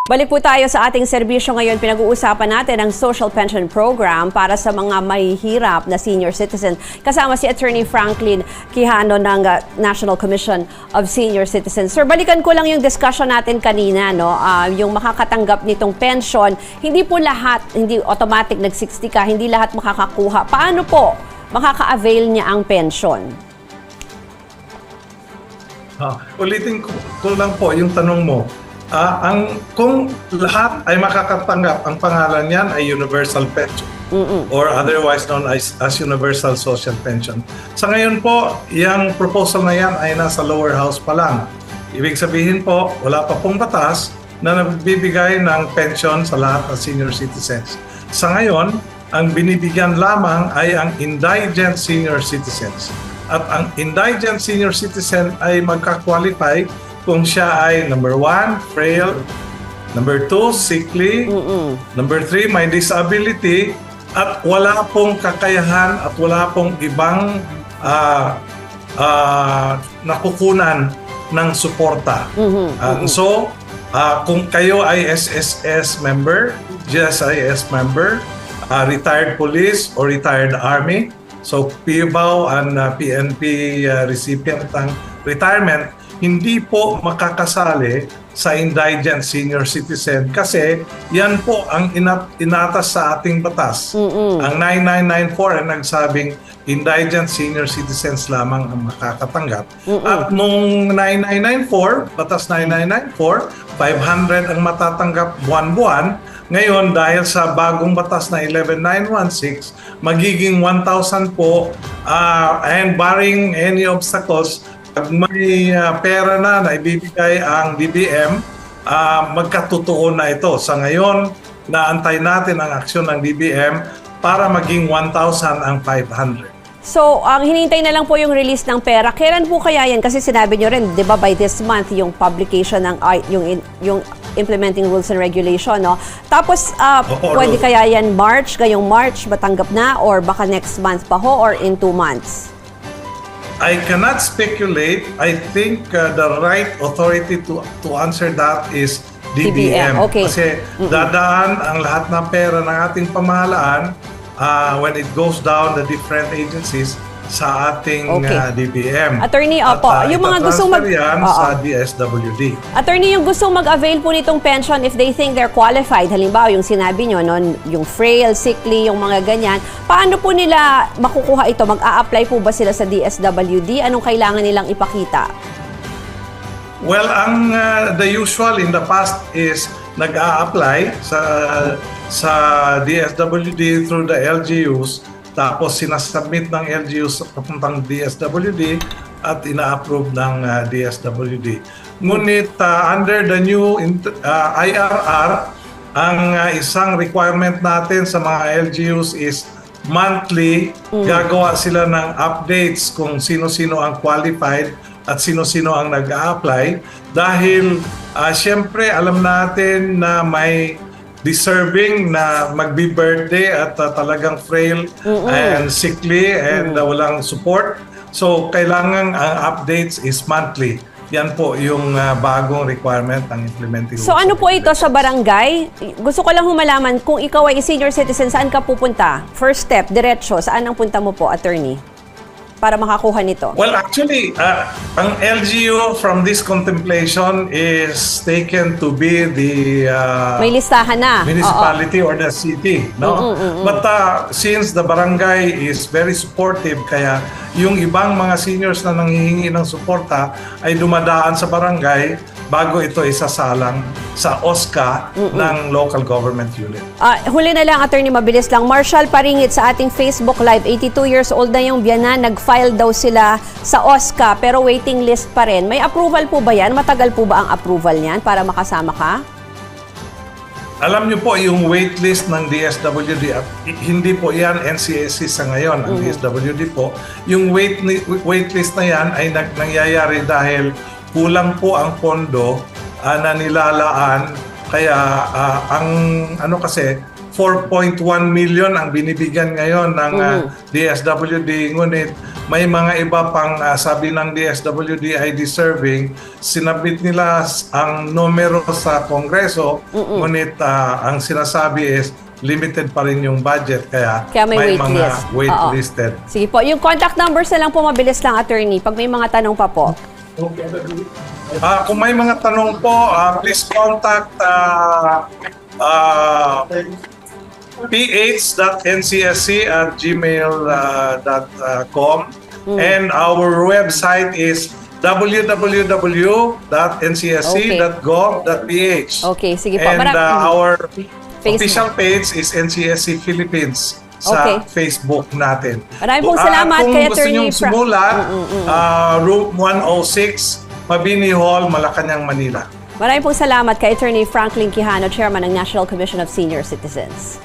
Balik po tayo sa ating serbisyo ngayon. Pinag-uusapan natin ang Social Pension Program para sa mga mahihirap na senior citizen. Kasama si Attorney Franklin Quijano ng National Commission of Senior Citizens. Sir, balikan ko lang yung discussion natin kanina, no? Yung makakatanggap nitong pension, hindi po lahat, hindi automatic nag-60 ka, hindi lahat makakakuha. Paano po makaka-avail niya ang pension? Ulitin ko lang po yung tanong mo. Kung lahat ay makakatanggap, ang pangalan niyan ay Universal Pension or otherwise known as Universal Social Pension. Sa ngayon po, yung proposal na yan ay nasa lower house pa lang. Ibig sabihin po, wala pa pong batas na nagbibigay ng pension sa lahat ng senior citizens. Sa ngayon, ang binibigyan lamang ay ang indigent senior citizens. At ang indigent senior citizen ay magka-qualify kung siya ay number 1, frail, number 2, sickly, number 3, may disability, at wala pong kakayahan at wala pong ibang nakukunan ng suporta. So, kung kayo ay SSS member, GSIS member, retired police or retired army, so PIBAW and PNP recipient ng retirement, hindi po makakasali sa indigent senior citizen kasi yan po ang inatas sa ating batas. Ang 9994 ay nagsabing indigent senior citizens lamang ang makakatanggap. At nung 9994, batas 9994, 500 ang matatanggap buwan-buwan. Ngayon, dahil sa bagong batas na 11916, magiging 1,000 po and barring any obstacles, pag may pera na ibibigay ang DBM, magkatotoo na ito. Sa ngayon, naantay natin ang aksyon ng DBM para maging 1,000 ang 500. So, ang hinihintay na lang po yung release ng pera. Kailan po kaya yan? Kasi sinabi nyo rin, di ba, by this month, yung publication ng yung implementing rules and regulation, no? Tapos, pwede kaya yan March, ngayong March, matanggap na? Or baka next month pa ho, or in 2 months? I cannot speculate. I think the right authority to answer that is DBM. Okay. Kasi dadaan ang lahat ng pera ng ating pamahalaan when it goes down the different agencies sa ating DBM. Attorney, opo, yung mga gustong sa DSWD. Attorney, yung gustong mag-avail po nitong pension if they think they're qualified, halimbawa yung sinabi nyo, no, yung frail, sickly, yung mga ganyan, paano po nila makukuha ito? Mag-a-apply po ba sila sa DSWD? Anong kailangan nilang ipakita? Well, the usual in the past is nag-a-apply sa DSWD through the LGUs. Tapos sinasubmit ng LGUs papuntang DSWD at ina-approve ng DSWD. Ngunit under the new IRR, ang isang requirement natin sa mga LGUs is monthly gagawa sila ng updates kung sino-sino ang qualified at sino-sino ang nag-a-apply. Dahil siyempre alam natin na may deserving na magbi-birthday at talagang frail and sickly and walang support. So, kailangan ang updates is monthly. Yan po yung bagong requirement ng implementing. So, ano po ito sa barangay? Gusto ko lang humalaman, kung ikaw ay senior citizen, saan ka pupunta? First step, diretso, saan ang punta mo po, attorney? Para makakuha nito? Well, actually, ang LGU from this contemplation is taken to be the may listahan na. Municipality or the city, no? But since the barangay is very supportive, kaya yung ibang mga seniors na nanghihingi ng suporta ay dumadaan sa barangay bago ito isasalang sa OSCA ng local government unit. Huli na lang, attorney, mabilis lang. Marshall Paringit sa ating Facebook Live, 82 years old na yung biyanan, nag-file daw sila sa OSCA pero waiting list pa rin. May approval po ba yan? Matagal po ba ang approval niyan para makasama ka? Alam niyo po, yung waitlist ng DSWD, hindi po yan NCSC sa ngayon, ang DSWD po. Yung waitlist na yan ay nangyayari dahil kulang po ang pondo na nilalaan. Kaya ang kasi 4.1 million ang binibigyan ngayon ng DSWD, ngunit may mga iba pang sabi ng DSWD ay deserving, sinabit nila ang numero sa Kongreso, ngunit ang sinasabi is limited pa rin yung budget, kaya may mga waitlist. waitlisted. Sige po, yung contact numbers na lang po, mabilis lang, attorney, pag may mga tanong pa po. Kung may mga tanong po, please contact ph.ncsc@gmail.com and our website is www.ncsc.gov.ph. Okay, sige po. And our Facebook. official page is NCSC Philippines Okay. sa Facebook natin. Maraming pong salamat kay Kung gusto Attorney niyong sumulat, Room 106, Mabini Hall, Malacanang, Manila. Maraming pong salamat kay Attorney Franklin Quijano, Chairman ng National Commission of Senior Citizens.